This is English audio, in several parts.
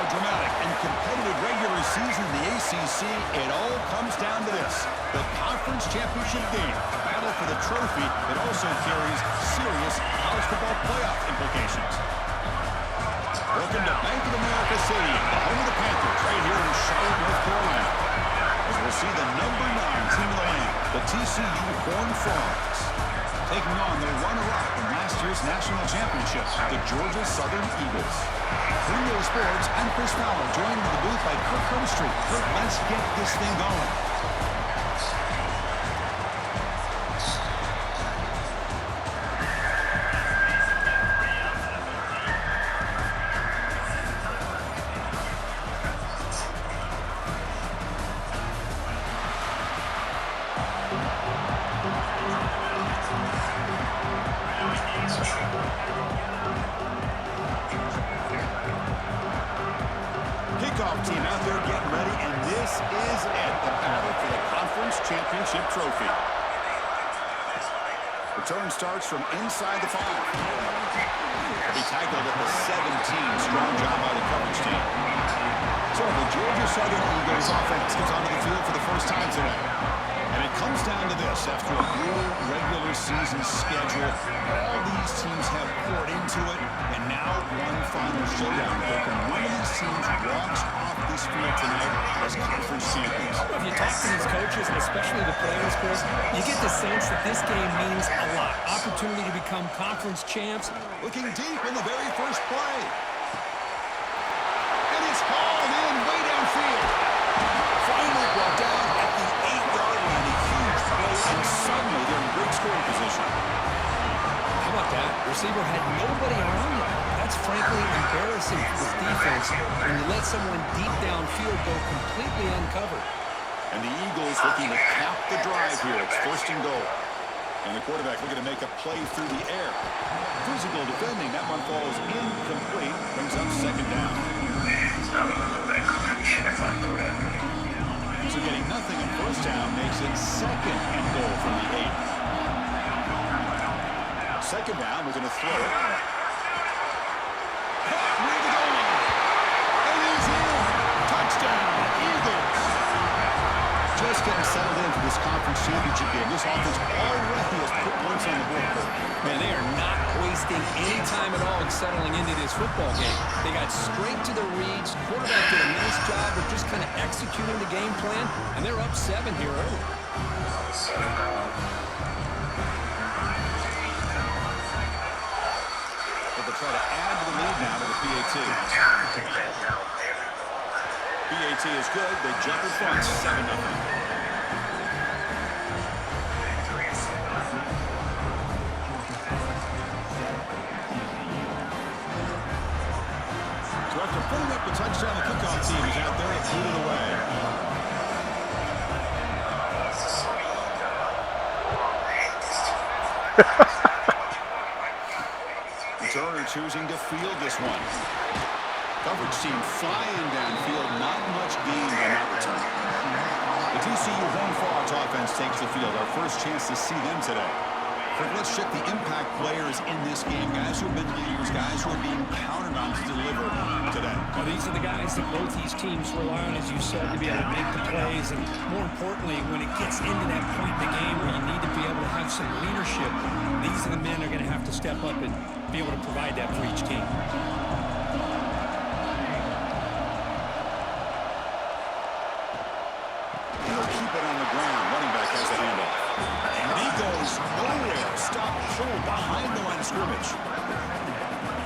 dramatic and competitive regular season in the ACC, it all comes down to this: the conference championship game, a battle for the trophy that also carries serious college football playoff implications. Welcome to Bank of America Stadium, the home of the Panthers, right here in Charlotte, North Carolina. As we'll see the number 9 team in the land, the TCU Horned Frogs, taking on the runner-up in last year's national championship, the Georgia Southern Eagles. Premier Sports and Chris Fowler joined in the booth by Kirk Herbstreit. Kirk, let's get this thing going. Kickoff team out there getting ready, and this is it, the battle for the conference championship trophy. Return starts from inside the 5. He'll be tackled at the 17. Strong job by the coverage team. So the Georgia Southern Eagles offense gets onto the field for the first time today. And it comes down to this: after a brutal regular season schedule, all these teams have poured into it, and now one final showdown. And one of these teams walks off this field tonight as conference champions. If you talk to these coaches, and especially the players, Chris, you get the sense that this game means a lot. Opportunity to become conference champs. Looking deep in the very first play. And it's hauled in way downfield. Finally brought down at the 8-yard line. A huge play, and suddenly they're in great scoring position. How about that? Receiver had nobody around him. That's frankly embarrassing for this defense when you let someone deep downfield go completely uncovered. And the Eagles looking to cap the drive here. It's 1st and goal. And the quarterback looking to make a play through the air. Physical defending. That one falls incomplete. Brings up 2nd down. So getting nothing on 1st down makes it 2nd and goal from the 8. 2nd down, we're going to throw it. Caught near the goal line. And he's in. Touchdown, Eagles. Just getting settled in for this conference championship game. This offense already has put points on the board. Man, they are not wasting any time at all in settling into this football game. They got straight to the reads. Quarterback did a nice job of just kind of executing the game plan, and they're up 7 here early. They'll try to add to the lead now to the PAT. PAT is good. They jump in front, 7-0. So after putting up the touchdown, the kickoff team is out there and boot it away. Turner choosing to field this one. Coverage team flying downfield, not much gain on that return. The TCU Horned Frogs offense takes the field. Our first chance to see them today. Let's check the impact players in this game. Guys who have been leaders, guys who are being counted on to deliver today. Well, these are the guys that both these teams rely on, as you said, to be able to make the plays. And more importantly, when it gets into that point in the game where you need to be able to have some leadership, these are the men that are going to have to step up and be able to provide that for each team. He'll keep it on the ground. Running back has the handoff. And he goes nowhere. Stop pull behind the line of scrimmage.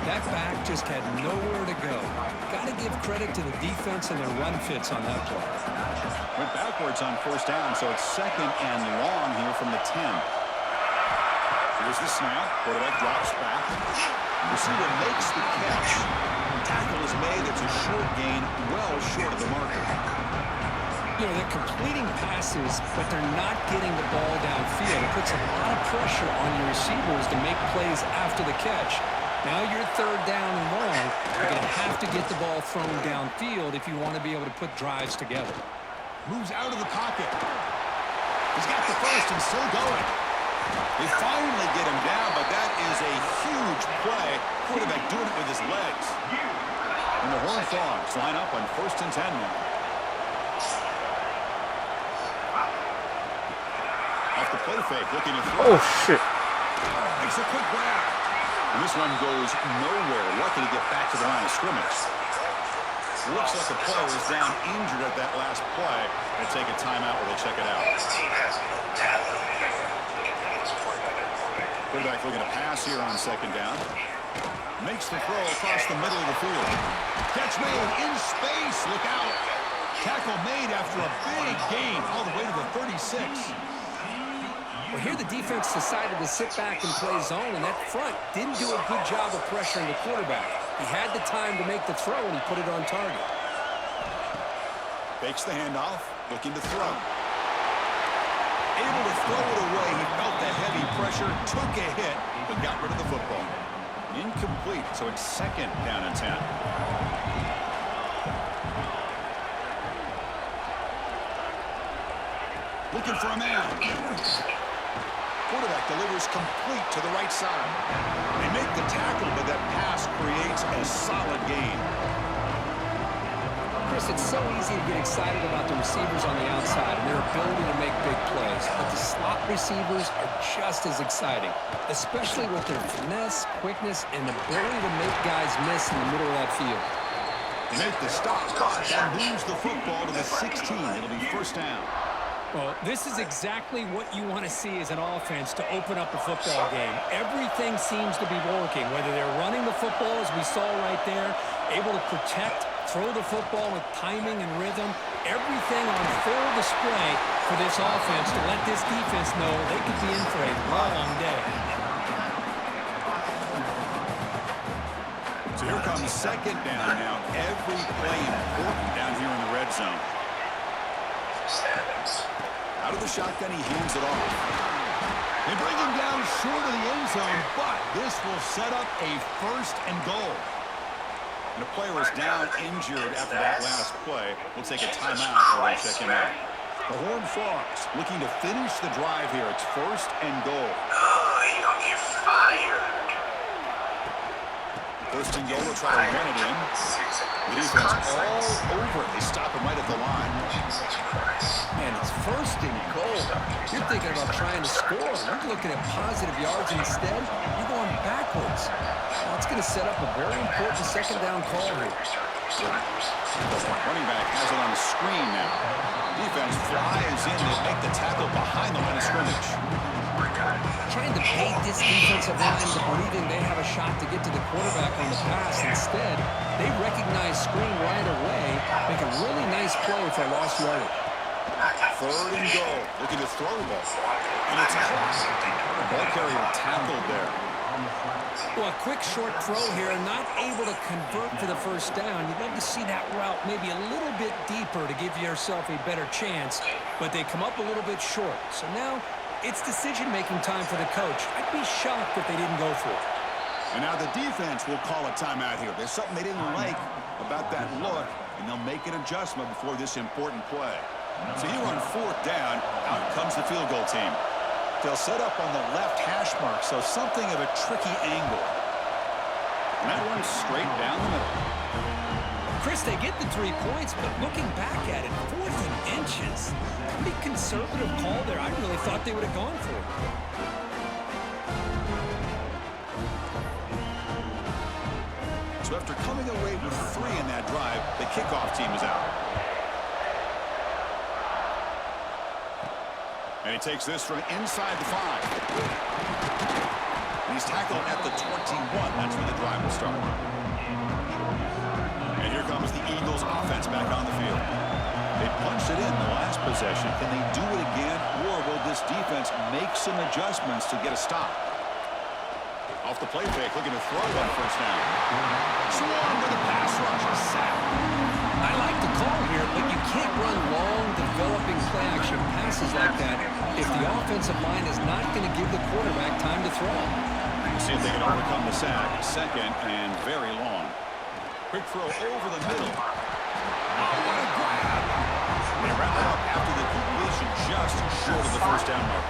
That back just had nowhere to go. Got to give credit to the defense and their run fits on that play. Went backwards on 1st down, so it's 2nd and long here from the 10. Here's the snap. Quarterback drops back. Receiver makes the catch. Tackle is made. It's a short gain, well short of the marker. You know, they're completing passes, but they're not getting the ball downfield. It puts a lot of pressure on your receivers to make plays after the catch. Now you're 3rd down and long. You're going to have to get the ball thrown downfield if you want to be able to put drives together. Moves out of the pocket. He's got the first and still going. They finally get him down, but that is a huge play. Quarterback doing it with his legs. And the Horned Frogs line up on 1st and 10 now. Off the play fake, looking to throw. Oh, shit. Makes a quick grab. And this one goes nowhere. Lucky to get back to the line of scrimmage. Looks like the player is down injured at that last play. They take a timeout while they check it out. Quarterback looking to pass here on 2nd down. Makes the throw across the middle of the field. Catch made in space. Look out. Tackle made after a big gain all the way to the 36. Well, here the defense decided to sit back and play zone, and that front didn't do a good job of pressuring the quarterback. He had the time to make the throw, and he put it on target. Fakes the handoff, looking to throw. Able to throw it away. He felt the heavy pressure, took a hit, but got rid of the football. Incomplete, so it's 2nd down and 10. Looking for a man. Quarterback delivers complete to the right side. They make the tackle, but that pass creates a solid gain. Chris, it's so easy to get excited about the receivers on the outside and their ability to make big plays, but the slot receivers are just as exciting, especially with their finesse, quickness, and ability to make guys miss in the middle of that field. They make the stop and moves the football to the 16. It'll be 1st down. Well, this is exactly what you want to see as an offense to open up a football game. Everything seems to be working, whether they're running the football, as we saw right there, able to protect, throw the football with timing and rhythm. Everything on full display for this offense to let this defense know they could be in for a long day. So here comes 2nd down now. Every play important down here in the red zone. Out of the shotgun, he hands it off. They bring him down short of the end zone, but this will set up a 1st and goal. And the player is down injured after that last play. We'll take a timeout while they check him out. The Horned Frogs looking to finish the drive here. It's 1st and goal. Oh, he gonna get fired. 1st and goal, they'll try to run it in. The defense all over it. They stop him right at the line. Man, it's 1st and goal. You're thinking about trying to score. You're looking at positive yards instead. You're going backwards. Well, it's going to set up a very important 2nd down call here. Running back has it on the screen now. Defense flies in to make the tackle behind the line of scrimmage. Trying to bait this defensive line into believing they have a shot to get to the quarterback on the pass. Instead, they recognize screen right away, make a really nice play for a lost yardage. 3rd and goal. Looking to throw the ball. And it's caught. The ball carrier tackled there. Well, a quick short throw here, not able to convert for the 1st down. You'd love to see that route maybe a little bit deeper to give yourself a better chance, but they come up a little bit short. So now it's decision-making time for the coach. I'd be shocked if they didn't go for it. And now the defense will call a timeout here. There's something they didn't like about that look, and they'll make an adjustment before this important play. So here on 4th down, out comes the field goal team. They'll set up on the left hash mark, so something of a tricky angle. And that one's straight down the middle. Chris, they get the 3 points, but looking back at it, 4th and inches. Pretty conservative call there. I really thought they would have gone for it. So after coming away with 3 in that drive, the kickoff team is out. And he takes this from inside the 5. And he's tackled at the 21. That's where the drive will start. And here comes the Eagles offense back on the field. They punched it in the last possession. Can they do it again, or will this defense make some adjustments to get a stop? Off the play fake, looking to throw on 1st down. Swarm with a pass rush, a sack. I like the call here, but you can't run long, developing play-action passes like that if the offensive line is not going to give the quarterback time to throw. We'll see if they can overcome the sack. 2nd and very long. Quick throw over the middle. Oh, what a grab! They wrap it up after the completion just short of the 1st down mark.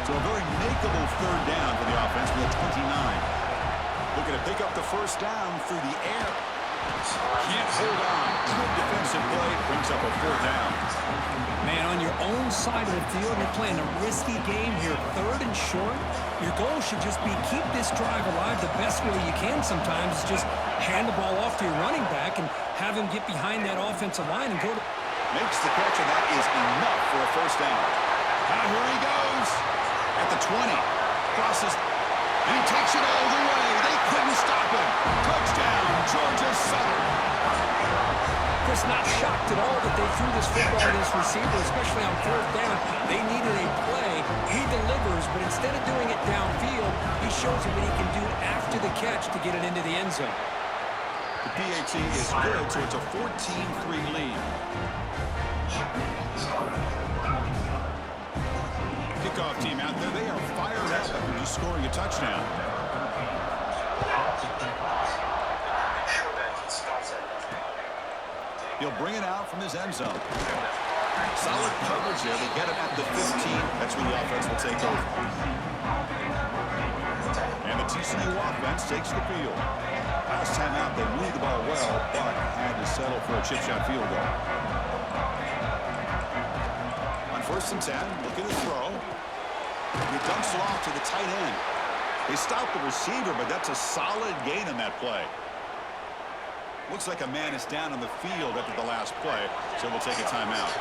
So a very makeable 3rd down for the offense with a 29. Looking to pick up the 1st down through the air. hold on. Good defensive play. Brings up a 4th down. Man, on your own side of the field, you're playing a risky game here, 3rd and short. Your goal should just be keep this drive alive the best way you can sometimes. Is just hand the ball off to your running back and have him get behind that offensive line and go to... Makes the catch, and that is enough for a 1st down. Now here he goes. At the 20. Crosses. And he takes it all the way. They couldn't stop him. Touchdown, Georgia Southern. Chris, not shocked at all that they threw this football to this receiver, especially on 4th down. They needed a play. He delivers, but instead of doing it downfield, he shows them what he can do after the catch to get it into the end zone. The PAT is good, so it's a 14-3 lead. Kickoff team out there. They are fired up after just scoring a touchdown. He'll bring it out from his end zone. Solid coverage there. They get him at the 15. That's where the offense will take over. And the TCU offense takes the field. Last time out, they moved the ball well, but had to settle for a chip shot field goal. On 1st and 10, looking to throw. He dumps it off to the tight end. They stop the receiver, but that's a solid gain on that play. Looks like a man is down on the field after the last play, so we'll take a timeout.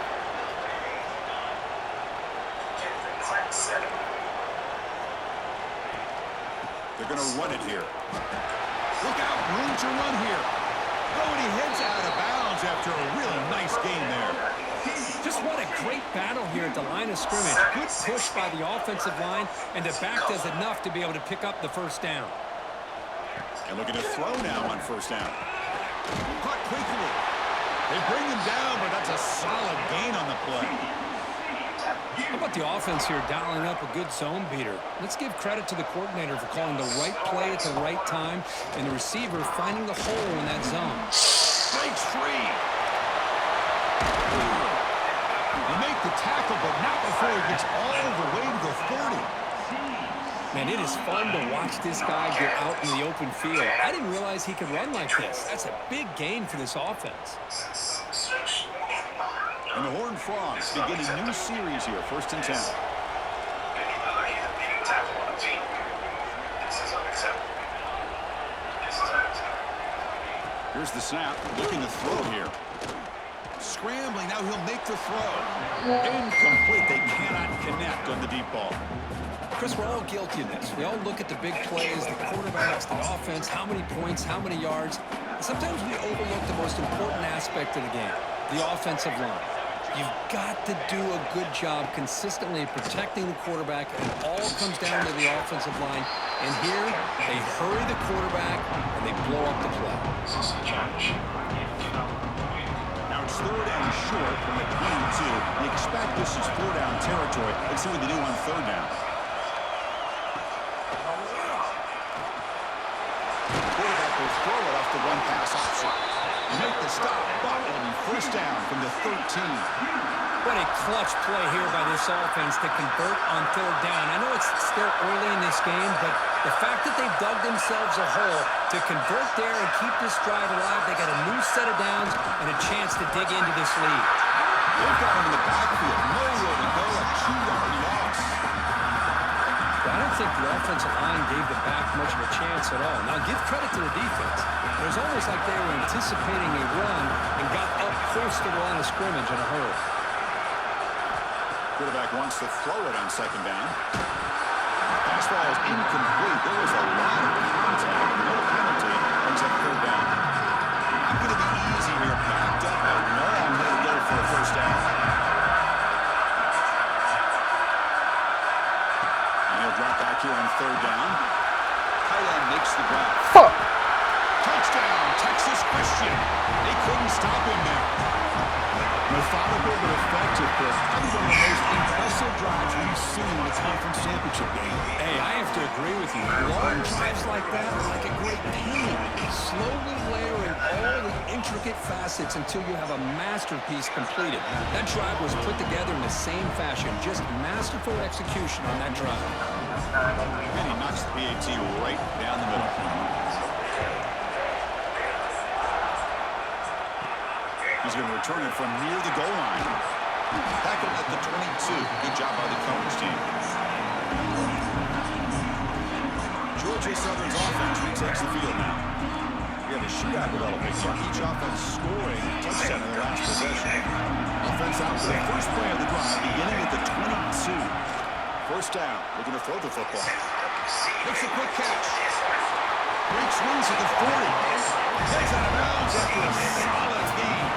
They're going to run it here. Look out, room to run here. Oh, and he heads out of bounds after a really nice game there. Just what a great battle here at the line of scrimmage. Good push by the offensive line, and the back does enough to be able to pick up the 1st down. And looking to throw now on 1st down. Caught quickly. They bring him down, but that's a solid gain on the play. How about the offense here dialing up a good zone beater? Let's give credit to the coordinator for calling the right play at the right time and the receiver finding the hole in that zone. Breaks free. They make the tackle, but not before he gets all the way to the 30. Man, it is fun to watch this guy get out in the open field. I didn't realize he could run like this. That's a big gain for this offense. And the Horned Frogs beginning a new series here, 1st and 10. Here's the snap, looking to throw here. Scrambling, now he'll make the throw. Incomplete, they cannot connect on the deep ball. Chris, we're all guilty of this. We all look at the big plays, the quarterbacks, the offense, how many points, how many yards. Sometimes we overlook the most important aspect of the game, the offensive line. You've got to do a good job consistently protecting the quarterback, and it all comes down to the offensive line. And here, they hurry the quarterback, and they blow up the play. Now it's 3rd and short from the 22. You expect this is 4-down territory. Let's see what they do on 3rd down. Quarterback will throw it off the one-pass option. Make the stop, but it'll be 1st down from the 13. What a clutch play here by this offense to convert on 3rd down. I know it's still early in this game, but the fact that they've dug themselves a hole to convert there and keep this drive alive, they got a new set of downs and a chance to dig into this lead. They've got him in the backfield. Nowhere to go, a 2-yard loss. I don't think the offensive line gave the back much of a chance at all. Now, give credit to the defense. It was almost like they were anticipating a run and got up close to the line of scrimmage in a hurry. Quarterback wants to throw it on 2nd down. Pass ball is incomplete. There was a lot of contact. No penalty. Brings up 3rd down. Not going to be easy here. Backed up a long way to go for a 1st down. And he'll drop back here on 3rd down. Tight end makes the grab. Touchdown, Texas Christian. They couldn't stop him there. Methodical but effective, Chris. Probably one of the most impressive drives we've seen in a conference championship game. Hey, I have to agree with you. Long drives like that are like a great painting. Slowly layering all the intricate facets until you have a masterpiece completed. That drive was put together in the same fashion. Just masterful execution on that drive. And he knocks the PAT right down the middle. He's going to return it from near the goal line. Tackled at the 22. Good job by the coverage team. Georgia Southern's offense retakes the field now. We have a shootout developing here. Each offense scoring a touchdown in the last possession. Offense out for the first play of the drive, beginning at the 22. First down, looking to throw the football. Makes a quick catch. Great swings at the 40. Takes out of bounds after a solid gain.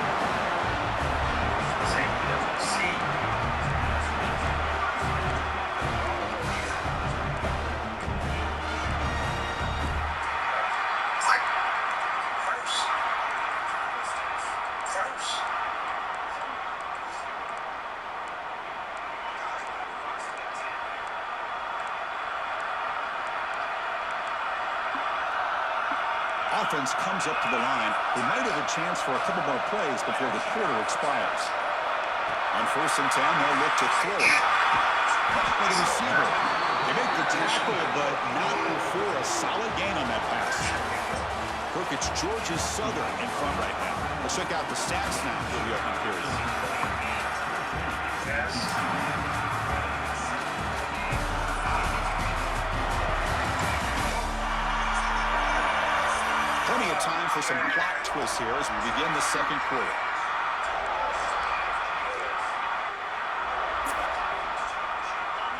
Offense comes up to the line. They might have a chance for a couple more plays before the quarter expires. On 1st and 10, they'll look to throw it. Caught by the receiver. They make the tackle, but not before a solid gain on that pass. Look, it's Georgia Southern in front right now. Let's check out the stats now for the opening period. Plenty of time for some plot twists here as we begin the second quarter.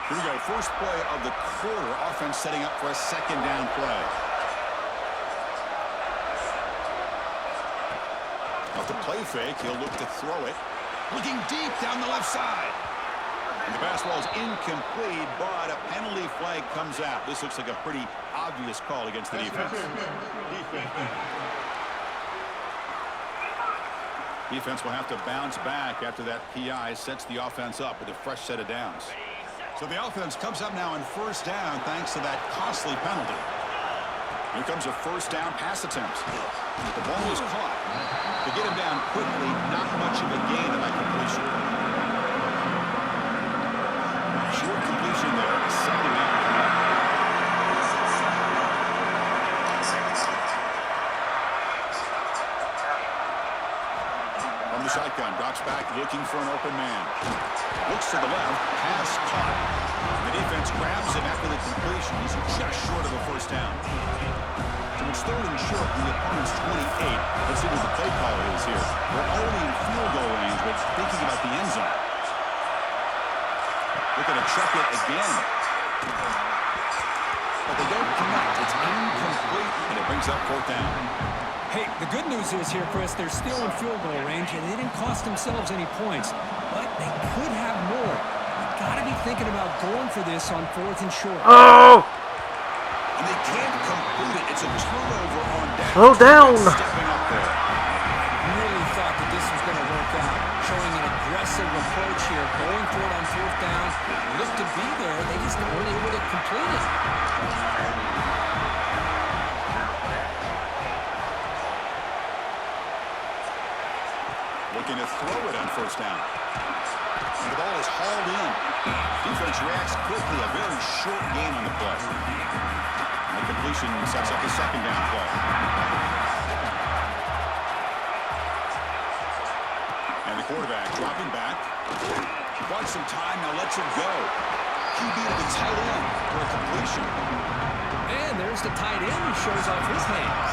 Here we go. First play of the quarter. Offense setting up for a second down play. Off the play fake, he'll look to throw it. Looking deep down the left side. And the basketball is incomplete, but a penalty flag comes out. This looks like a pretty obvious call against the defense. Defense will have to bounce back after that PI sets the offense up with a fresh set of downs. So the offense comes up now in first down thanks to that costly penalty. Here comes a first down pass attempt. The ball is caught. To get him down quickly, not much of a gain on that completion. Short completion there, second down. From the shotgun, drops back, looking for an open man. Looks to the left, pass caught. The defense grabs him after the completion. He's just short of a first down. So it's 3rd and short from the opponent's 28. Let's see what the play caller is here. We're already in field goal range, but thinking about the end zone. They're going to check it again. But they don't connect. It's incomplete, and it brings up 4th down. Hey, the good news is here, Chris, they're still in field goal range, and they didn't cost themselves any points. But they could have more. You've got to be thinking about going for this on 4th and short. Oh! And they can't complete it. It's a turnover on down. Slow down. Stepping up there. Really thought that this was going to work out. Showing an aggressive approach here. Going for it on 4th down. Looked to be there. They just weren't able to complete it. Looking to throw it on 1st down. And the ball is hauled in. Defense reacts quickly. A very short gain on the play. And the completion sets up the second down play. And the quarterback dropping back. Bought some time, now lets it go. QB to the tight end for a completion. And there's the tight end who shows off his hands.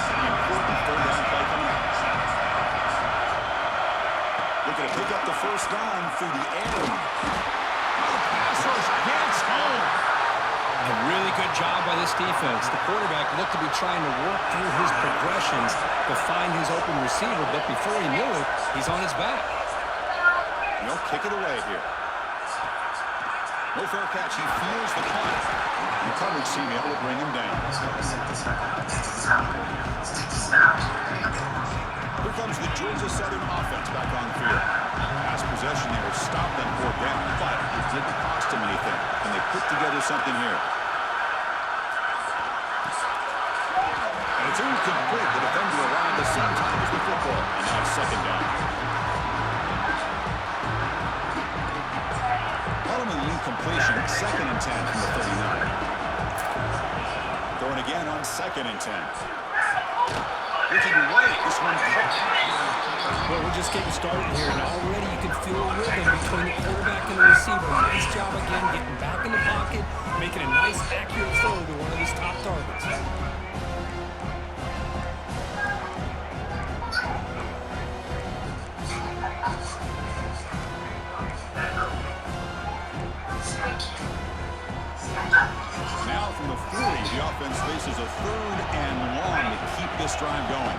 The important 3rd down play coming up. Looking to pick up the first down through the air. The pass rush gets home. A really good job by this defense. The quarterback looked to be trying to work through his progressions to find his open receiver, but before he knew it, he's on his back. No, kick it away here. No fair catch. He feels the punt. The coverage team able to bring him down. Here comes the Georgia Southern offense back on the field. Last possession there stopped them for them, but it didn't cost them anything. And they put together something here. And it's incomplete. The defender arrived the same time as the football. And now it's second down. Following the incompletion, 2nd and 10 from the 39. Throwing again on 2nd and 10. Looking right, this one caught. Well, we're just getting started here, and already you can feel a rhythm between the quarterback and the receiver. Nice job again getting back in the pocket, making a nice, accurate throw to one of his top targets. Now from the 40, the offense faces a 3rd and long to keep this drive going.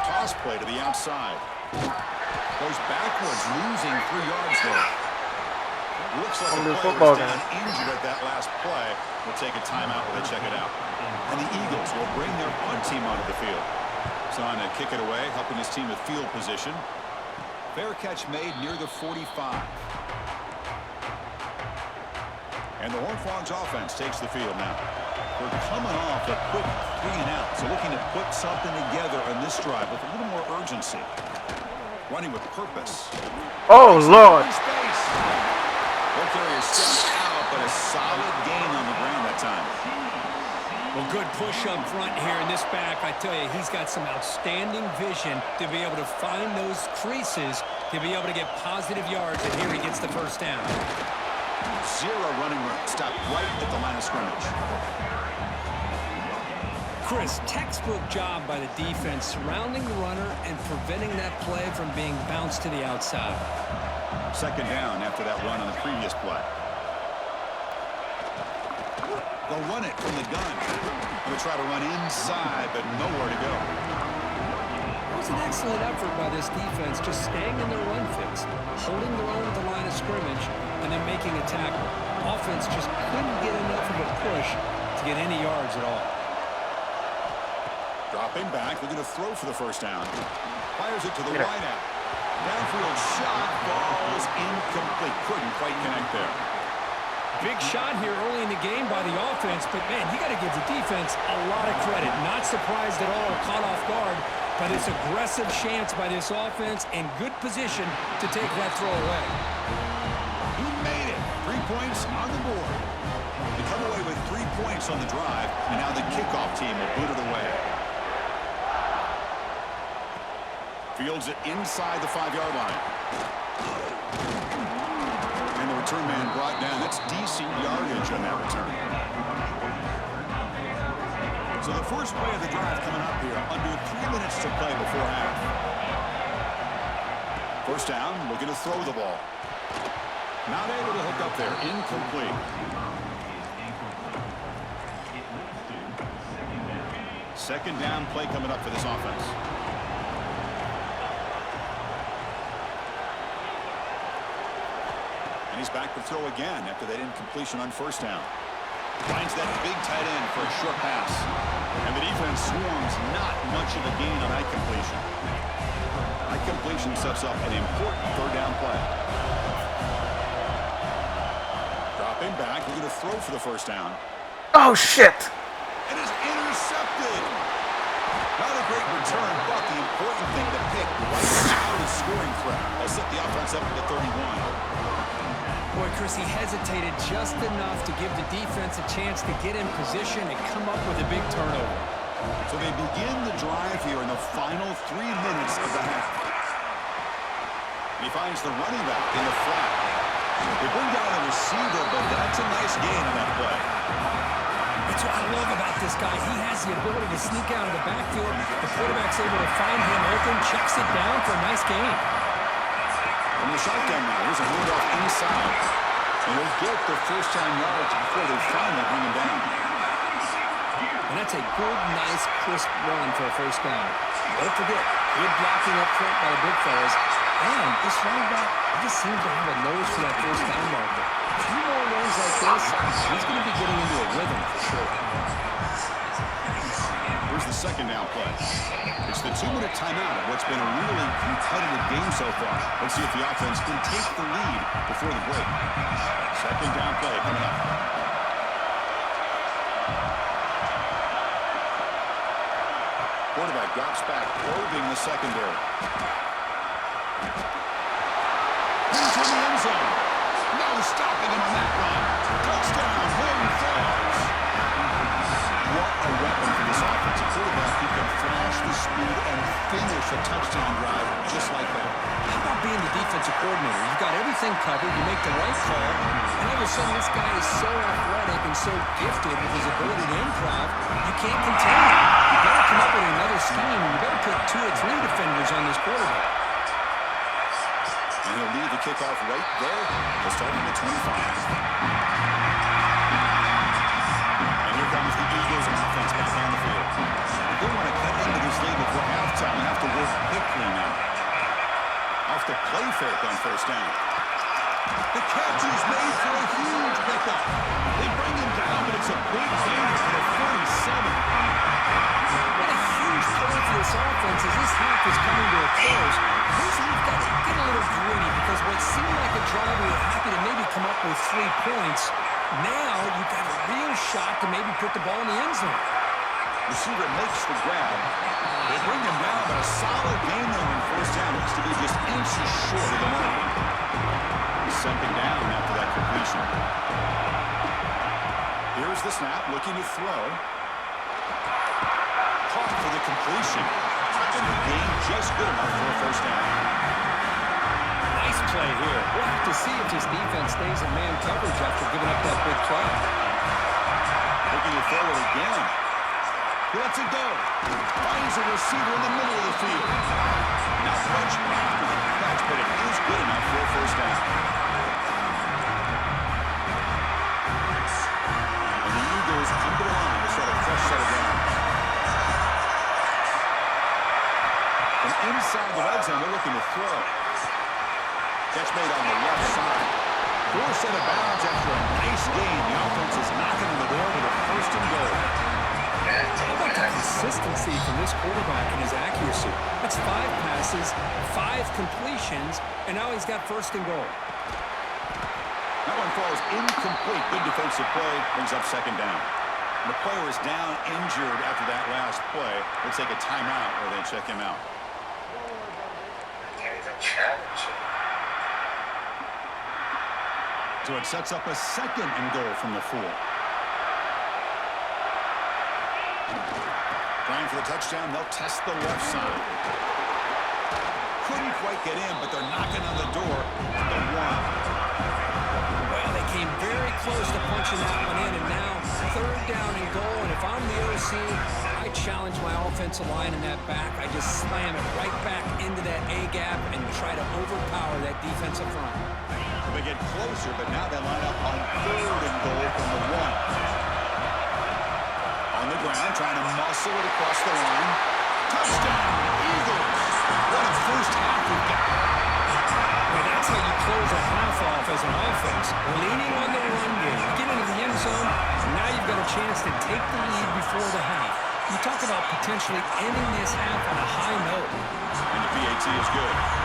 Toss play to the outside. Goes backwards, losing 3 yards there. Looks like the player was down injured at that last play. We'll take a timeout while they check it out. And the Eagles will bring their punt team onto the field. Trying to kick it away, helping his team with field position. Fair catch made near the 45. And the Horned Frogs offense takes the field now. We're coming off a quick 3-and-out, so looking to put something together on this drive with a little more urgency. Running with purpose. Oh, Lord. Ball carrier steps out, but a solid gain on the ground that time. Well, good push up front here in this back. I tell you, he's got some outstanding vision to be able to find those creases, to be able to get positive yards, and here he gets the first down. 0 running room. Stopped right at the line of scrimmage. Chris, textbook job by the defense surrounding the runner and preventing that play from being bounced to the outside. 2nd down after that run on the previous play. They'll run it from the gun. They'll try to run inside, but nowhere to go. It was an excellent effort by this defense, just staying in their run fix, holding their own at the line of scrimmage, and then making a tackle. Offense just couldn't get enough of a push to get any yards at all. Dropping back, looking to throw for the first down. Fires it to the wideout. Downfield shot, balls incomplete. Couldn't quite connect there. Big shot here early in the game by the offense, but man, you got to give the defense a lot of credit. Not surprised at all, caught off guard by this aggressive chance by this offense and good position to take that throw away. He made it. 3 points on the board. They come away with 3 points on the drive, and now the kickoff team will boot it away. Fields it inside the 5-yard line. And the return man brought down. That's decent yardage on that return. So the first play of the drive coming up here. Under 3 minutes to play before half. First down, looking to throw the ball. Not able to hook up there. Incomplete. Second down play coming up for this offense. And he's back to throw again after that incompletion on first down. Finds that big tight end for a short pass. And the defense swarms not much of a gain on that completion. That completion sets up an important 3rd down play. Dropping back, looking to throw for the first down. Oh, shit. It is intercepted. Not a great return, but the important thing to pick right out of scoring threat. They'll set the offense up to the 31. Boy, Chris, he hesitated just enough to give the defense a chance to get in position and come up with a big turnover. So they begin the drive here in the final 3 minutes of the half. He finds the running back in the flat. They bring down the receiver, but that's a nice gain on that play. That's what I love about this guy. He has the ability to sneak out of the backfield. The quarterback's able to find him open, checks it down for a nice gain. And the shotgun now. Here's a handoff inside. And they'll get the first-time yards before they finally bring him down. And that's a good, nice, crisp run for a first down. Don't forget, good blocking up front by the big fellas. And this running back, he just seems to have a nose for that first down marker. A few more runs like this, he's going to be getting into a rhythm for sure. Here's the second down play. It's the 2-minute timeout of what's been a really competitive game so far. Let's see if the offense can take the lead before the break. Second down play coming up. Quarterback drops back, probing the secondary. Into the end zone. No stopping him on that run. Touchdown, Horned Frogs. What a weapon for this offensive quarterback. He can flash the speed and finish a touchdown drive just like that. How about being the defensive coordinator? You've got everything covered. You make the right call. And all of a sudden, this guy is so athletic and so gifted with his ability to improv, you can't contain him. You better come up with another scheme. You better put 2 or 3 defenders on this quarterback. And he'll leave the kickoff right there. They'll start in the 25. And here comes the Eagles offense back on the field. They want to cut into this lead before halftime. They have to work quickly now. Off the play fake on first down. The catch is made for a huge pickup. They bring him down, but it's a big gain for the 47. What a huge play for this offense as this half is coming to a close. This half got to get a little gritty because what seemed like a drive we were happy to maybe come up with 3 points, now you've got a real shot to maybe put the ball in the end zone. Receiver makes the grab. They bring him down, but a solid gain there on first down. Looks to be just inches short of the mark. Second down after that completion. Here's the snap, looking to throw. Caught for the completion. And the gain just good enough for a first down. Nice play here. We'll have to see if this defense stays in man coverage after giving up that big play. Looking to throw it again. Lets it go. Finds a receiver in the middle of the field. Not much after the catch, but it is good enough for a first down. And the Eagles come to the line to start a fresh set of downs. From inside the red zone, they're looking to throw. Catch made on the left side. 4 set of bounds after a nice gain. The offense is knocking on the door with a first and goal. How about the consistency from this quarterback and his accuracy? That's 5 passes, 5 completions, and now he's got first and goal. That one falls incomplete. Good defensive play. Brings up second down. The player is down injured after that last play. We'll take a timeout or they check him out. Can't even challenge it. So it sets up a second and goal from the 4. Trying for the touchdown, they'll test the left side. Couldn't quite get in, but they're knocking on the door at the 1. Well, they came very close to punching that one in, and now 3rd down and goal. And if I'm the OC, I challenge my offensive line in that back. I just slam it right back into that A-gap and try to overpower that defensive front. They get closer, but now they line up on 3rd and goal from the 1. On the ground, trying to muscle it across the line. Touchdown, Eagles! What a first half we've got. Well, that's how you close a half off as an offense. Leaning on the run game. Get into the end zone, and now you've got a chance to take the lead before the half. You talk about potentially ending this half on a high note. And the PAT is good.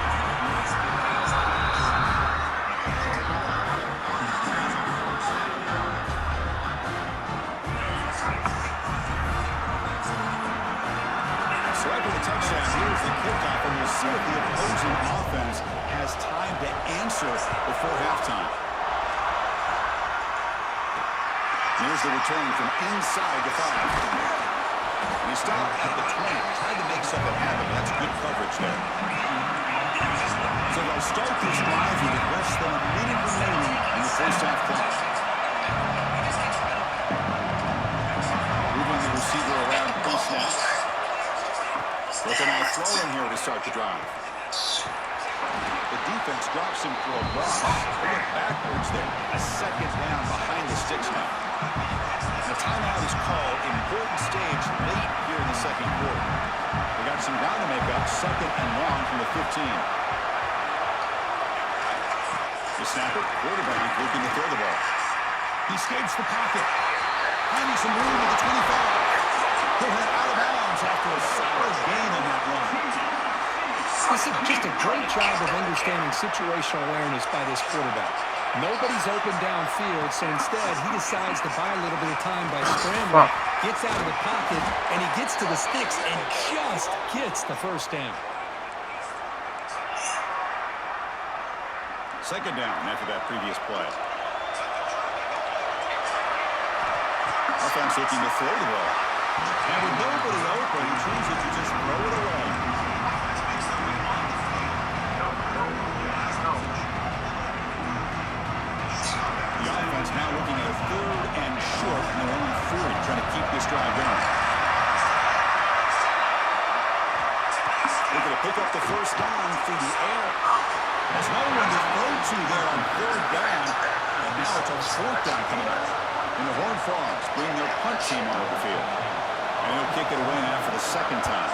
Touchdown. Here's the kickoff, and we'll see if the opposing offense has time to answer before halftime. Here's the return from inside the 5. And he stopped at the 20. Tried to make something happen. That's good coverage there. So they'll start this drive with less than a minute remaining in the first half clock. Moving the receiver around pre-snap. Looking at throwing here to start the drive. The defense drops him for a loss. They look backwards there. A second down behind the sticks now. The timeout is called. Important stage late here in the second quarter. They got some ground to make up. Second and long from the 15. The snapper, quarterback looking to throw the ball. He escapes the pocket. Finding some room at the 25. He'll head out of bounds after a solid gain on that run. This is just a great job of understanding situational awareness by this quarterback. Nobody's open downfield, so instead he decides to buy a little bit of time by scrambling, gets out of the pocket, and he gets to the sticks and just gets the first down. Second down after that previous play. Offense looking to throw the ball. And with nobody open, he chooses to just throw it away. The offense now looking at a 3rd and short in their own 40, trying to keep this drive going. They're going to pick up the first down through the air. There's no one to throw to there on 3rd down. And now it's a 4th down coming up. And the Horned Frogs bring their punt team onto the field. And they'll kick it away now for the 2nd time.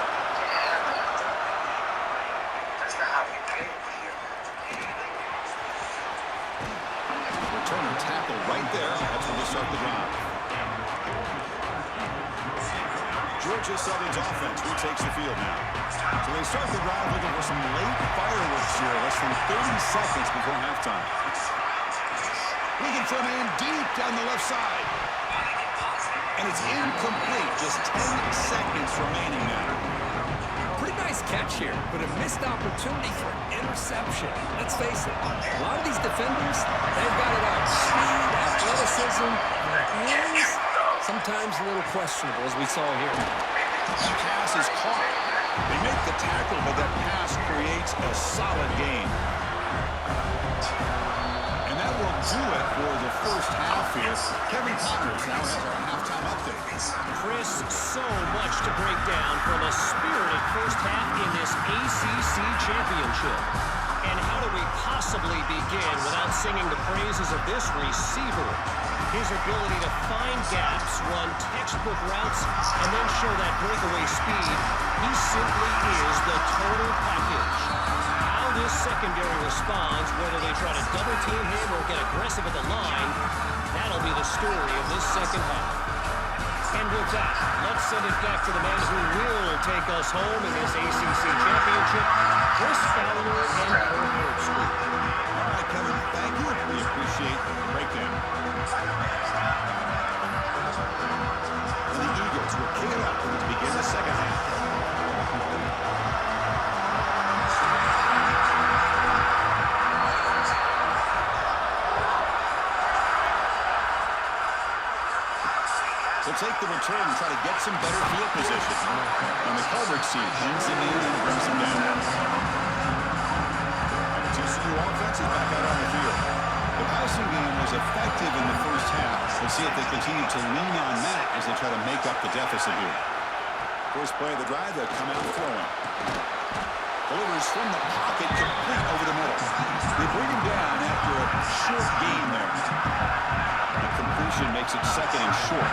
Returner tackle right there. That's where they start the drive. Georgia Southern's offense retakes the field now. So they start the drive looking for some late fireworks here. Less than 30 seconds before halftime. Looking from in deep down the left side. And it's incomplete. Just 10 seconds remaining now. Pretty nice catch here, but a missed opportunity for an interception. Let's face it, a lot of these defenders, they've got it all. Speed, athleticism, their hands, sometimes a little questionable, as we saw here. That pass is caught. They make the tackle, but that pass creates a solid gain. And that will do it for the first half here. Kevin Connors now has our halftime update. Chris, so much to break down from a spirited first half in this ACC Championship. And how do we possibly begin without singing the praises of this receiver? His ability to find gaps, run textbook routes, and then show that breakaway speed. He simply is the total package. How this secondary responds, whether they try to double team him or get aggressive at the line, that'll be the story of this second half. And with that, let's send it back to the man who will take us home in this ACC Championship, Chris Fowler and Kurt Herbstreit. All right, Kevin, thank you. We appreciate the breakdown. And the Eagles will kick it up to begin the second half. They'll take the return and try to get some better field position. And the coverage team hangs him in and brings him down. And the TCU offense is back out on the field. The passing game was effective in the first half. We'll see if they continue to lean on that as they try to make up the deficit here. First play of the drive, they'll come out throwing. Delivers from the pocket, complete over the middle. They bring him down after a short gain there. The completion makes it 2nd and short.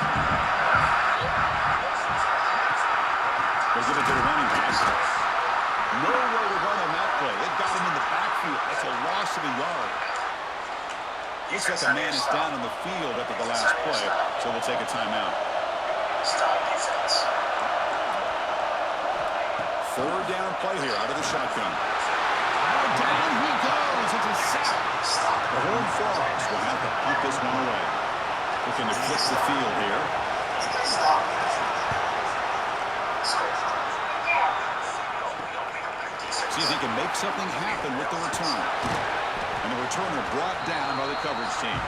They'll give it to the running back. Nowhere to run on that play. It got him in the backfield. That's a loss of a yard. Looks like a man is down on the field after the last play, so we'll take a timeout. Stop defense. 3rd down play here out of the shotgun. Now down he goes. It's a sack. The Horned Frogs will have to put this one away. Looking to flip the field here. See if he can make something happen with the return. And the returner brought down by the coverage team.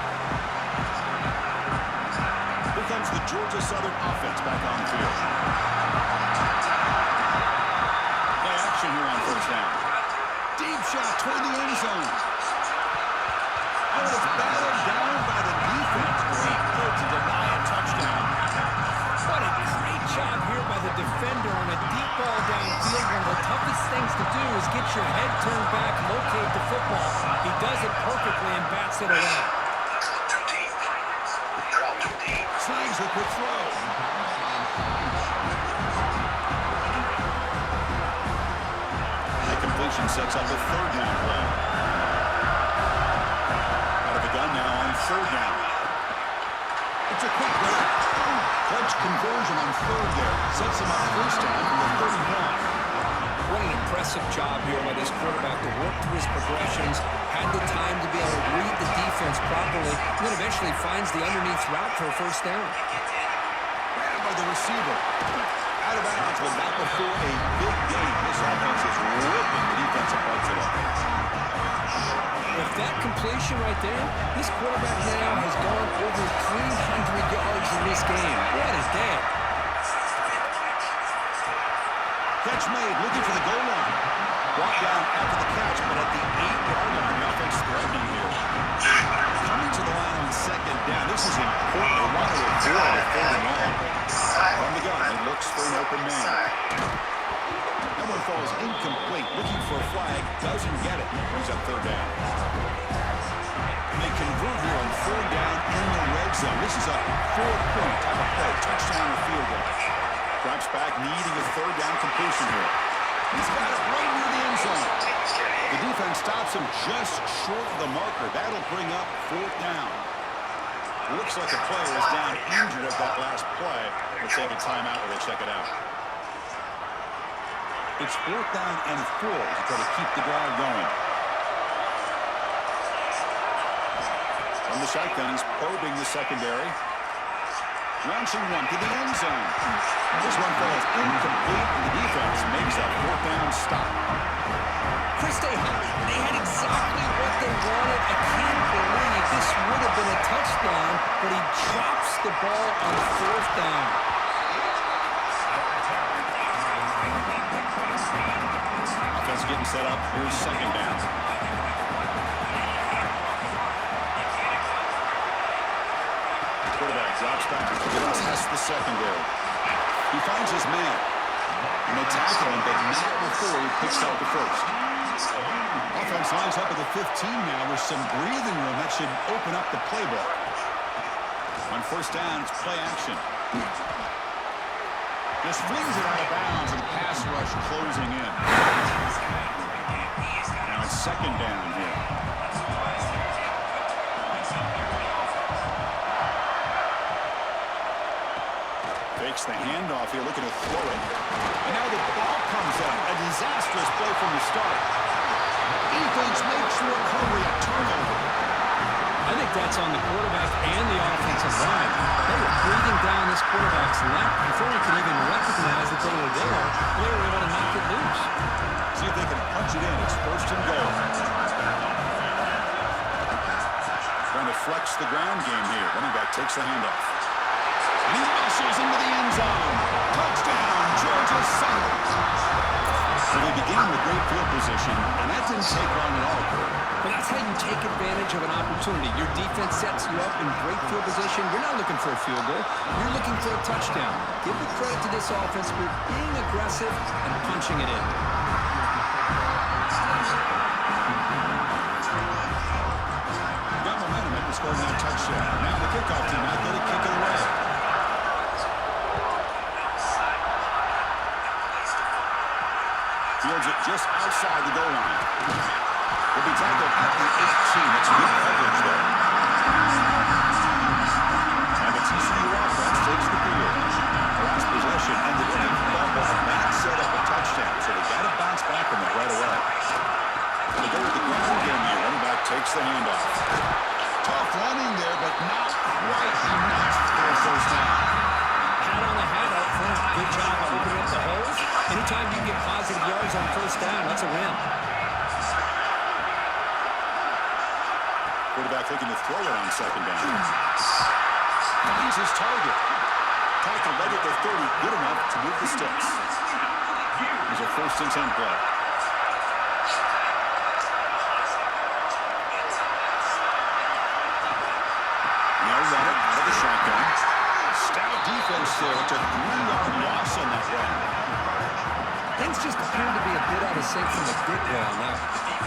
Here comes the Georgia Southern offense back on the field. Play action here on 1st down. Deep shot toward the end zone. And it's battled down by the defense. Great play to deny a touchdown. What a great job here by the defender on a deep ball downfield. One of the toughest things to do is get your head turned back, locate the football. He does it perfectly and bats it away. Tries a quick throw. That completion sets up a 3rd down play. Out of the gun now on 3rd down. It's a quick break. Clutch conversion on 3rd there. Sets him up 1st down from the 31. What an impressive job here by this quarterback to work through his progressions, had the time to be able to read the defense properly, and then eventually finds the underneath route for a 1st down. Grabbed by the receiver. Out of bounds, but not before a big game. This offense is ripping the defense apart today. With that completion right there, this quarterback now has gone over 300 yards in this game. What a day. Catch made, looking for the goal line. Brought down after the catch, but at the 8-yard line, the offense threatening here. Coming to the line on second down. This is important. They want to avoid a third and long. From the gun, he looks for an open man. That one falls incomplete. Looking for a flag, doesn't get it. Brings up third down. And they convert here on third down in the red zone. This is a 4-point type of play. Touchdown or field goal. Drops back, needing a third down completion here. He's got it right near the end zone. The defense stops him just short of the marker. That'll bring up fourth down. Looks like a player is down injured at that last play. We'll take a timeout while they check it out. It's fourth down and 4 to try to keep the drive going. From the shotgun, he's probing the secondary. Launching one to the end zone. This one falls incomplete, and the defense makes that fourth down stop. Chris, they had exactly what they wanted. I can't believe this would have been a touchdown, but he drops the ball on fourth down. Offense getting set up. Here's second down. Quarterback drops back. Gives us the secondary. He finds his man. And they tackle him, but not before he picks out the first. Offense lines up at the 15 now. There's some breathing room. That should open up the playbook. On first down, it's play action. Just flings it out of bounds, and the pass rush closing in. Now it's second down here. Fakes the handoff here, looking to throw it. And now the ball comes out. A disastrous play from the start. Defense makes the recovery, a turnover. I think that's on the quarterback and the offensive line. They were breathing down this quarterback's neck before he could even recognize that they were there. They were able to knock it loose. See if they can punch it in. It's first and goal. Trying to flex the ground game here. Running back takes the handoff. And he muscles into the end zone. Touchdown, Georgia Southern. So they begin with great field position, and that didn't take long at all. But that's how you take advantage of an opportunity. Your defense sets you up in great field position. You're not looking for a field goal. You're looking for a touchdown. Give the credit to this offense for being aggressive and punching it in. Got momentum after scoring that touchdown. Now the kickoff team out there to kick it away. Fields it just outside the goal line. Will be tackled at the 18. That's good coverage there. And the TCU offense takes the field. Last possession ended in a fumble, and that set up a touchdown. So they got to bounce back from it right away. They go with the ground game here. Running back takes the handoff. Tough running there, but not quite enough for a first down. Pat on the hat up front. Good job of opening up the holes. Anytime you get positive yards on first down, that's a win. Quarterback looking to throw it on second down. Finds his target. Tackle right at the 30. Good enough to move the sticks. Here's a first and 10 play. Now run it out of the shotgun. Stout defense there. It's a 3-yard loss on that run. Things just appear to be a bit out of sync from the get-go. Now,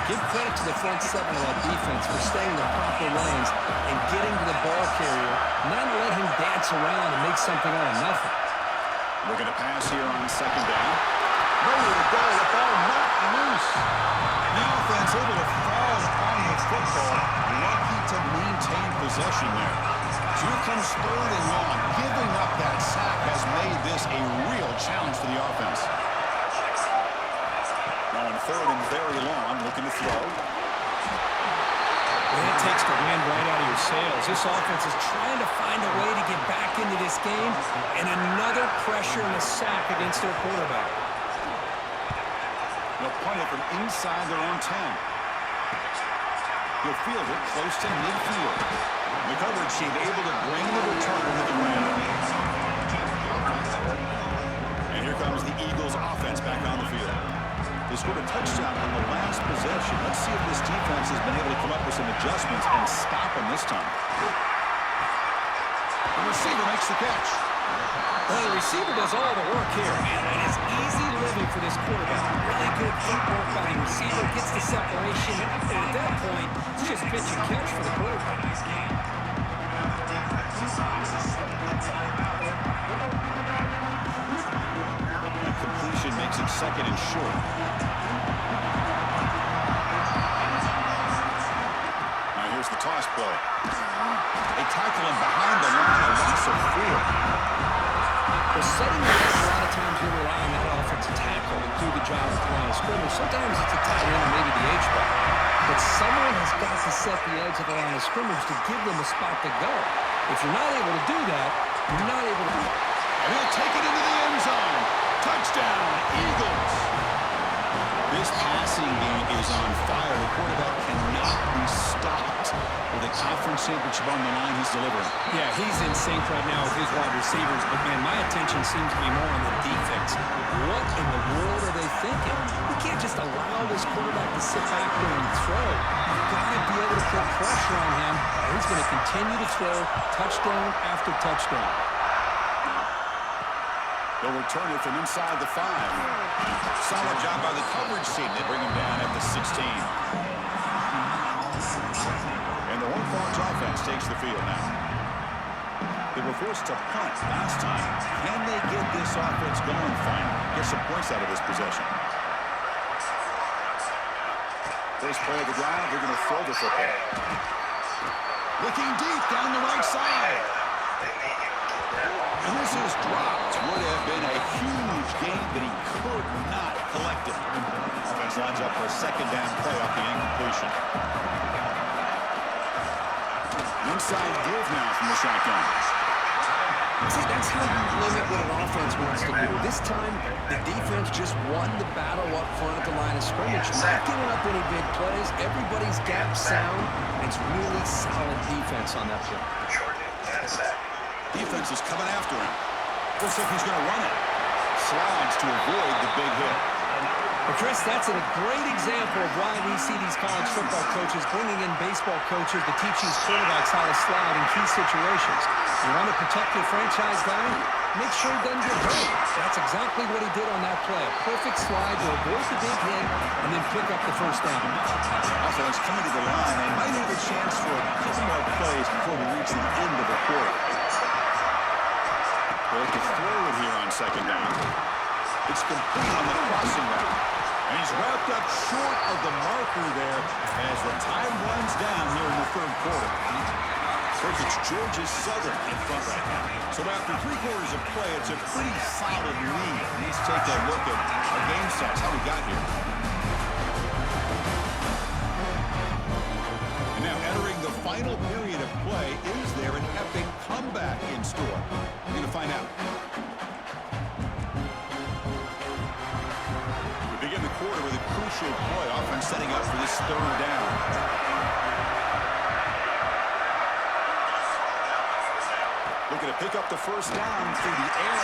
give credit to the front seven of that defense for staying in the proper lanes and getting to the ball carrier, not let him dance around and make something out of nothing. We're going to pass here on second down. Nowhere to go. The ball not loose. The offense able to fall on the football. Lucky to maintain possession there. So here comes third and long. Giving up that sack has made this a real challenge for the offense. Now on third and very long, looking to throw. And that takes the wind right out of your sails. This offense is trying to find a way to get back into this game, and another pressure and a sack against their quarterback. They'll punt it from inside their own 10. He'll field it close to midfield. The coverage team able to bring the return to the ground. And here comes the Eagles offense back back on the field. They scored a touchdown on the last possession. Let's see if this defense has been able to come up with some adjustments and stop them this time. The receiver makes the catch. Well, the receiver does all the work here, and it is easy living for this quarterback. Really good footwork by the receiver, gets the separation, and at that point, it's just pitch and catch for the quarterback. And completion makes it second and short. Now here's the toss play. They tackle him behind the line, a loss of 4. Well, setting the edge, a lot of times you rely on that offensive tackle to do the job at the line of scrimmage. Sometimes it's a tight end or maybe the H-back. But someone has got to set the edge of the line of scrimmage to give them a spot to go. If you're not able to do that, you're not able to do it. And he'll take it into the end zone. Touchdown, Eagles. This passing game is on fire. The quarterback cannot be stopped. With a conference championship on the line, he's delivering. Yeah, he's in sync right now with his wide receivers, but man, my attention seems to be more on the defense. What in the world are they thinking? We can't just allow this quarterback to sit back there and throw. You've got to be able to put pressure on him, or he's going to continue to throw touchdown after touchdown. They'll return it from inside the 5. Solid job by the coverage team. They bring him down at the 16. And the Horned offense takes the field now. They were forced to punt last time. Can they get this offense going finally? Get some points out of this possession. First play of the drive, they're going to throw the football. Looking deep down the right side. And this is dropped. Would have been a huge gain, but he could not collect it. Offense lines up for a second down play off the incompletion. Inside give now from the shotgun. See, that's how you limit what an offense wants to do. This time, the defense just won the battle up front at the line of scrimmage. Not giving up any big plays. Everybody's gap sound. It's really solid defense on that play. Defense is coming after him. Looks like he's going to run it. Slides to avoid the big hit. Well, Chris, that's a great example of why we see these college football coaches bringing in baseball coaches to teach these quarterbacks how to slide in key situations. You want to protect your franchise guy? Make sure he doesn't get hurt. That's exactly what he did on that play. A perfect slide to avoid the big hit and then pick up the first down. Offense coming to the line. They might have a chance for a couple more plays before we reach the end of the quarter. They have to throw it here on second down. It's complete on the crossing route. And he's wrapped up short of the marker there as the time runs down here in the third quarter. Coach, it's Georgia Southern in front right now. So after 3 quarters of play, it's a pretty solid lead. Let's take a look at our game stats, how we got here. And now entering the final period of play, is there an epic comeback in store? We're going to find out. We begin the quarter with a crucial play. Offense setting up for this third down. Looking to pick up the first down through the air.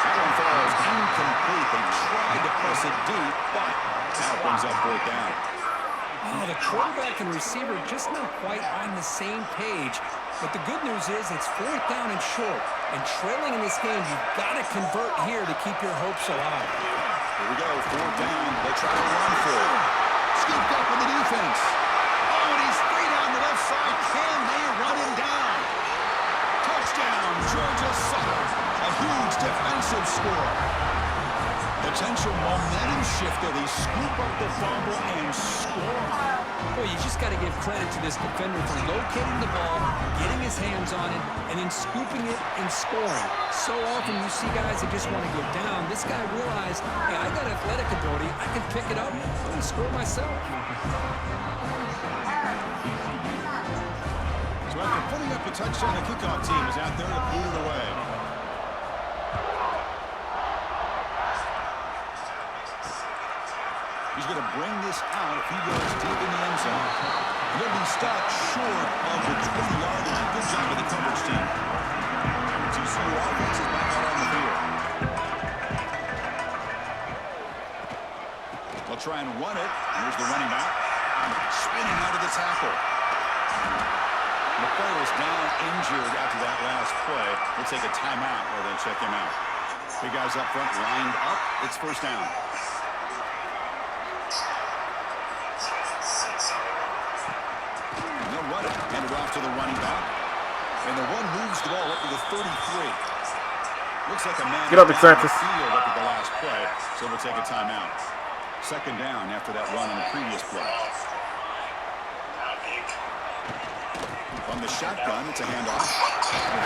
That one falls incomplete. They tried to press it deep, but now it brings up 4th down. Oh, the quarterback and receiver just not quite on the same page. But the good news is it's 4th down and short. And trailing in this game, you've got to convert here to keep your hopes alive. Here we go, 4th down. They try to run for it. Scooped up with the defense. Oh, and he's free down the left side. Can they run him down? Touchdown, Georgia Southern. A huge defensive score. Potential momentum shifter. They scoop up the fumble and score. Boy, you just got to give credit to this defender for locating the ball, getting his hands on it, and then scooping it and scoring. So often you see guys that just want to go down. This guy realized, hey, I got athletic ability. I can pick it up and score myself. So after putting up a touchdown, the kickoff team is out there to boot it away. He's going to bring this out if he goes deep in the end zone. He'll be stopped short of the 20-yard line. Good job with the coverage team. TCU offense is back out on the field. They'll try and run it. Here's the running back. Spinning out of the tackle. The player is down injured after that last play. We'll take a timeout while they check him out. Big guys up front lined up. It's first down. And they'll run it. Hand it off to the running back. And the one moves the ball up to the 33. Looks like a man Get up, DeSantis. field up at the last play, so we'll take a timeout. Second down after that run on the previous play. From the shotgun, it's a handoff.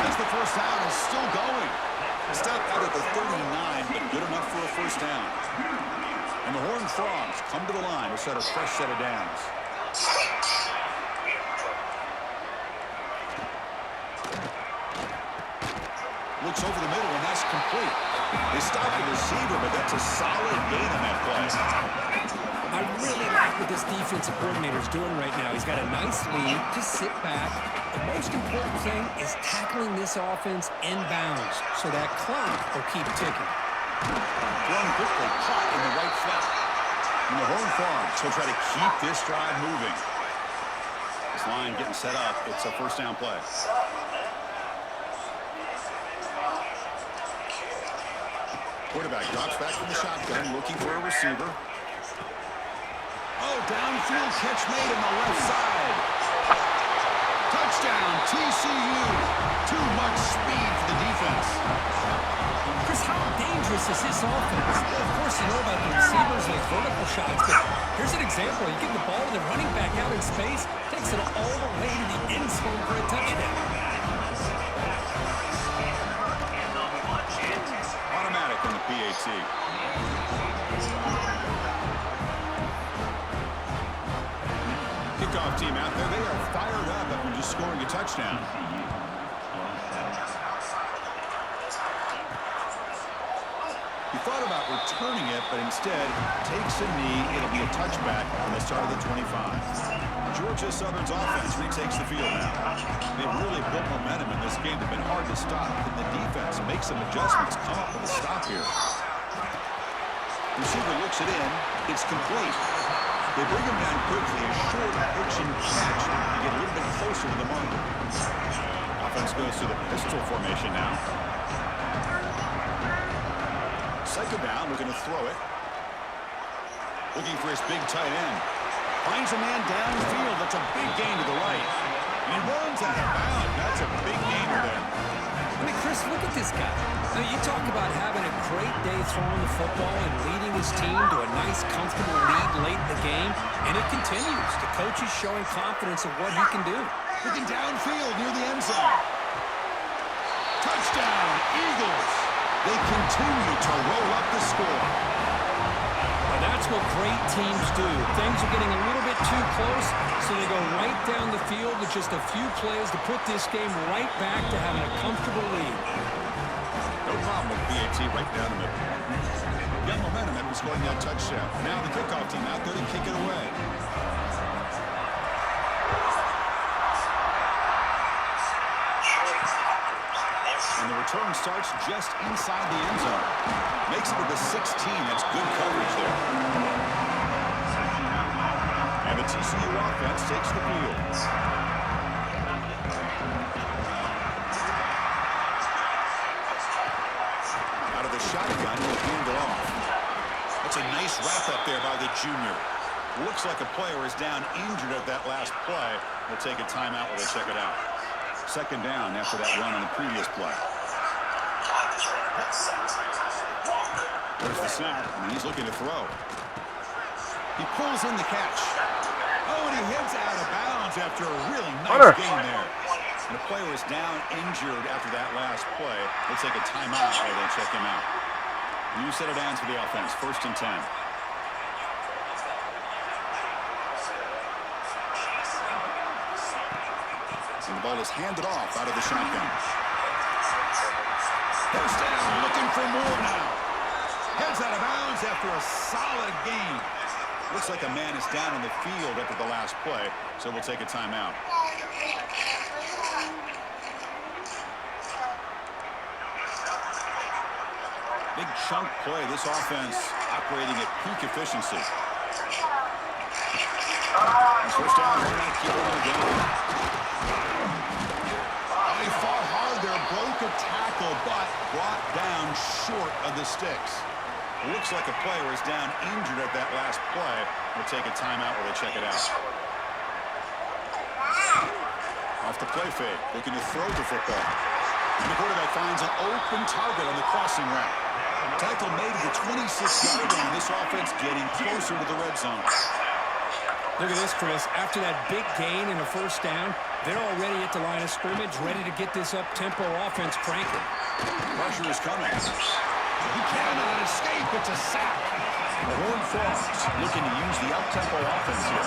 As the first down is still going. Step out at the 39, but good enough for a first down. And the Horned Frogs come to the line to set a fresh set of downs. Looks over the middle, and that's complete. They stop the receiver, but that's a solid gain on that play. I really like what this defensive coordinator is doing right now. He's got a nice lead to sit back. The most important thing is tackling this offense in bounds so that clock will keep ticking. Thrown quickly, caught in the right flat. And the Horned Frogs will try to keep this drive moving. This line getting set up. It's a first down play. Quarterback drops back from the shotgun, looking for a receiver. Oh, downfield catch made on the left side. Touchdown, TCU. Too much speed for the defense. Chris, how dangerous is this offense? Of course, you know about the receivers like vertical shots, but here's an example. You give the ball to the running back out in space, takes it all the way to the end zone for a touchdown. Automatic in the PAT. Kickoff team out there. They are fired up after just scoring a touchdown. He thought about returning it, but instead takes a knee. It'll be a touchback on the start of the 25. Georgia Southern's offense retakes the field now. They've really built momentum in this game. They've been hard to stop. And the defense makes some adjustments, come up with a stop here. Receiver looks it in. It's complete. They bring him down quickly. A short pitch and catch to get a little bit closer to the marker. Offense goes to the pistol formation now. Second down, we're going to throw it. Looking for his big tight end. Finds a man downfield. That's a big gain to the right. And he runs out of bounds. That's a big gainer there. I mean, Chris, look at this guy. I mean, you talk about having a great day throwing the football and leading his team to a nice, comfortable lead late in the game, and it continues. The coach is showing confidence of what he can do. Looking downfield near the end zone. Touchdown, Eagles. They continue to roll up the score. Well, that's what great teams do. Things are getting a little bit too close, so they go right down the field with just a few plays to put this game right back to having a comfortable lead. No problem with BAT right down the middle. Got momentum after scoring that touchdown. Now the kickoff team out there to kick it away. And the return starts just inside the end zone. Makes it to the 16. That's good coverage there. And the TCU offense takes the field. Out of the shotgun, he'll hand it off. That's a nice wrap up there by the junior. Looks like a player is down injured at that last play. We'll take a timeout while they check it out. Second down after that run on the previous play. There's the snap, and he's looking to throw. He pulls in the catch. Oh, and he heads out of bounds after a really nice game there. And the player is down injured after that last play. We'll take a timeout while they check him out. New set of downs for the offense, 1st and 10. And the ball is handed off out of the shotgun. First down, looking for more now. Heads out of bounds after a solid game. Looks like a man is down in the field after the last play, so we'll take a timeout. Big chunk play. This offense operating at peak efficiency. First down, we're not keeping them down. They fought hard there, broke a tackle, but brought down short of the sticks. It looks like a player is down injured at that last play. We'll take a timeout while they check it out. Off the play fake, looking to throw the football. And the quarterback finds an open target on the crossing route. Tackle made at the 26-yard line. This offense getting closer to the red zone. Look at this, Chris. After that big gain in the first down, they're already at the line of scrimmage, ready to get this up-tempo offense cranking. Pressure is coming. He cannot escape. It's a sack. The Horned Frogs looking to use the up-tempo offense here.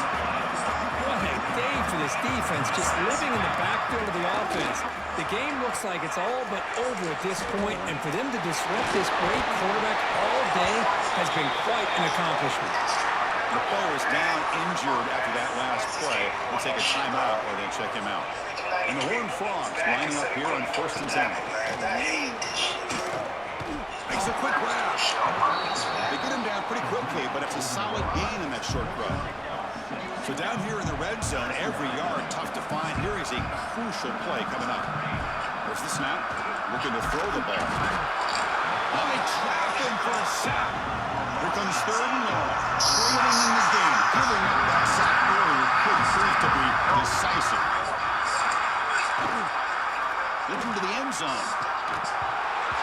What a day for this defense, just living in the backfield of the offense. The game looks like it's all but over at this point, and for them to disrupt this great quarterback all day has been quite an accomplishment. The player is down injured after that last play. We'll take a timeout or then check him out. And the Horned Frogs lining up here on 1st and 10. Makes a quick grab. They get him down pretty quickly, but it's a solid gain in that short run. So down here in the red zone, every yard tough to find. Here is a crucial play coming up. There's the snap. Looking to throw the ball. Oh, they trap him for a sack. Here comes 3rd and long. Trading in the game. Giving up that sack earlier could prove to be decisive. Looking to the end zone.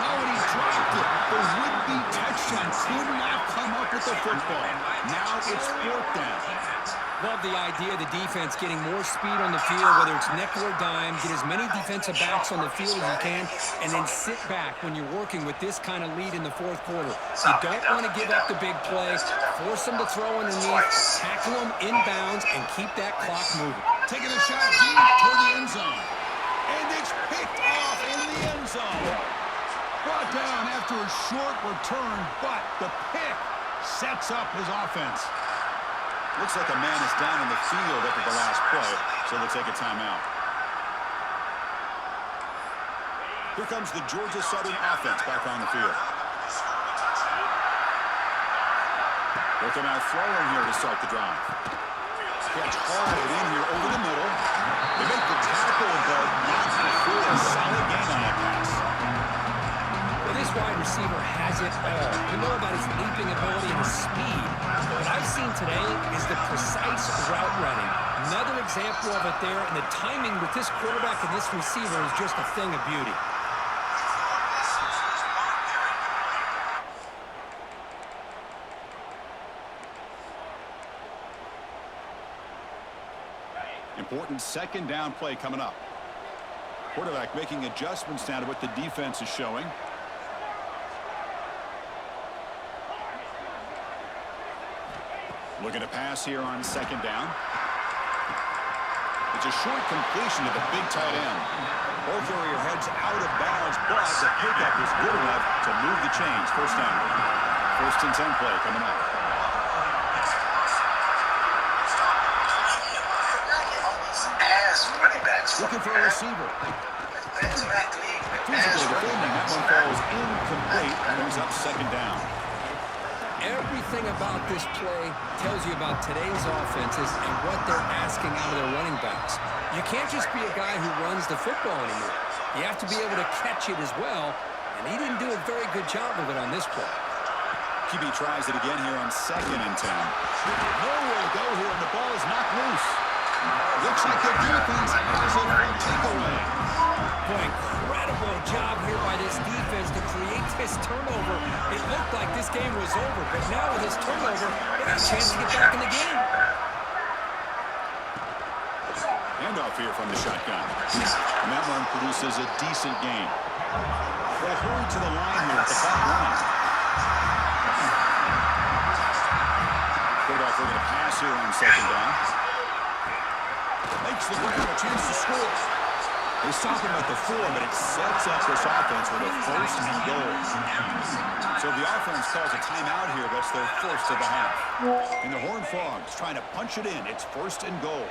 Oh, and he dropped it. The would-be touchdown could not come up with the football. Now it's 4th down. Love the idea of the defense getting more speed on the field, whether it's nickel or dime, get as many defensive backs on the field as you can, and then sit back when you're working with this kind of lead in the 4th quarter. You don't want to give up the big play, force them to throw underneath, tackle them inbounds, and keep that clock moving. Taking a shot deep toward the end zone. And it's picked off in the end zone. Brought down after a short return, but the pick sets up his offense. Looks like a man is down in the field after the last play, so they'll take a timeout. Here comes the Georgia Southern offense back on the field. They'll come out throwing here to start the drive. Catch hard in here over the middle. They make the tackle, but not before a solid gain on that pass. Well, this wide receiver has it all. We know about his leaping ability and his speed. What I've seen today is the precise route running. Another example of it there, and the timing with this quarterback and this receiver is just a thing of beauty. Important 2nd down play coming up. Quarterback making adjustments now to what the defense is showing. Looking to pass here on 2nd down. It's a short completion to the big tight end. Ball carrier heads out of bounds, but the pickup is good enough to move the chains. 1st down. 1st and 10 play coming up. Looking for a receiver. Physically defending, that one falls incomplete and brings up 2nd down. Everything about this play tells you about today's offenses and what they're asking out of their running backs. You can't just be a guy who runs the football anymore. You have to be able to catch it as well, and he didn't do a very good job of it on this play. QB tries it again here on 2nd and 10. Nowhere to go here, and the ball is knocked loose. Looks like the defense has it for a takeaway. Boy, incredible job here by this defense to create this turnover. It looked like this game was over, but now with this turnover, they got a chance to get back in the game. Handoff here from the shotgun. And that one produces a decent gain. They'll hurry to the line here at the clock line. Quarterback looking to pass here on 2nd down. Makes the grab, a chance to score. They stop him at the 4, but it sets up this offense with a 1st and goal. So the offense calls a timeout here. That's their 1st of the half. And the Horned Frogs trying to punch it in. It's 1st and goal.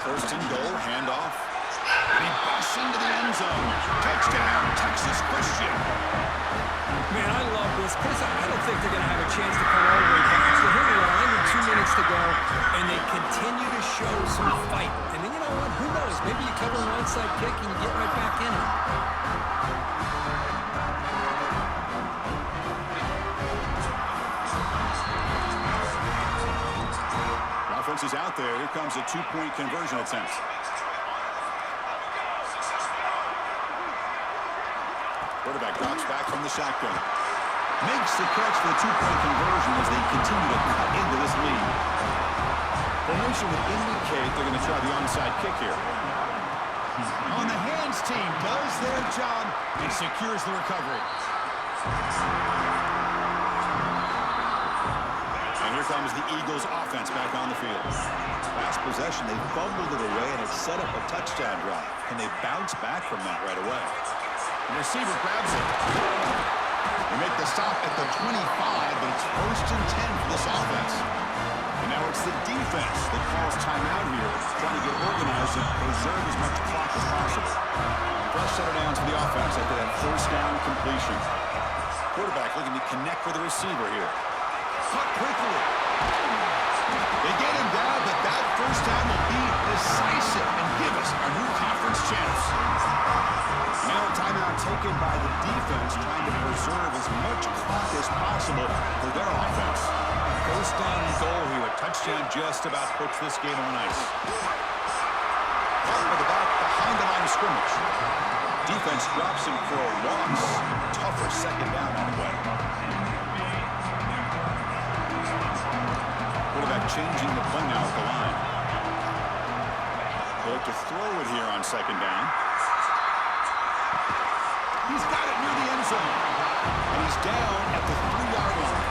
1st and goal, handoff. And he busts into the end zone. Touchdown, Texas Christian. Man, I love this. Chris, I don't think they're going to have a chance to come all the way back. But here we are, under 2 minutes to go, and they continue to show some fight. And then, you know what? Who knows? Maybe you cover an onside kick and you get right back in it. Offense is out there. Here comes a two-point conversion attempt. Quarterback drops back from the shotgun. Makes the catch for the two-point conversion as they continue to cut into this lead. Formation would indicate they're going to try the onside kick here. On the hands team does their job and secures the recovery. And here comes the Eagles offense back on the field. Last possession, they fumbled it away and it set up a touchdown drive. And they bounce back from that right away. The receiver grabs it. They make the stop at the 25, but it's 1st and 10 for this offense. And now it's the defense that calls timeout here, trying to get organized and preserve as much clock as possible. Fresh set of downs for the offense after that 1st down completion. Quarterback looking to connect with the receiver here. Cut quickly. They get him down, but that 1st down will be decisive and give us our new conference champs. Now a timeout taken by the defense, trying to preserve as much clock as possible for their offense. 1st down and goal here. A touchdown just about puts this game on ice. Caught by the back behind the line of scrimmage. Defense drops him for a loss. Tougher 2nd down on the way. Quarterback changing the play now at the line. They'll look to throw it here on 2nd down. He's got it near the end zone. And he's down at the 3-yard line.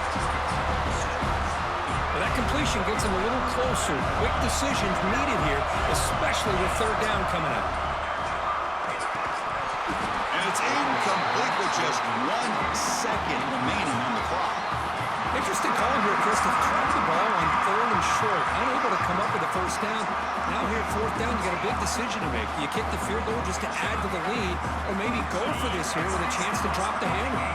Well, that completion gets him a little closer. Quick decisions needed here, especially with 3rd down coming up. And it's incomplete with just 1 second remaining on the clock. Interesting call here, Chris, to throw the ball on 3rd and short. Unable to come up with a 1st down. Now here, 4th down, you got a big decision to make. Do you kick the field goal just to add to the lead, or maybe go for this here with a chance to drop the hammer?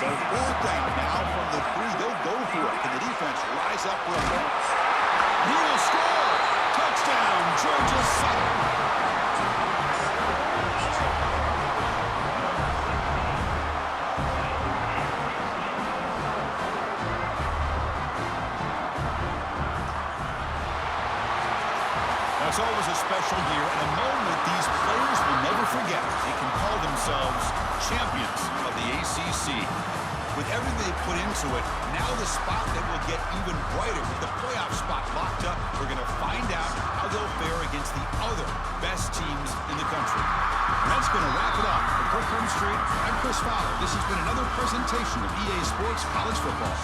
So 4th down now from the 3. They'll go for it. Can the defense rise up for a goal? He will score! Touchdown, Georgia Southern! It's always a special year and a moment these players will never forget. They can call themselves champions of the ACC. With everything they put into it, now the spotlight will get even brighter. With the playoff spot locked up, we're going to find out how they'll fare against the other best teams in the country. And that's going to wrap it up. For Kirk Street, I'm Chris Fowler. This has been another presentation of EA Sports College Football.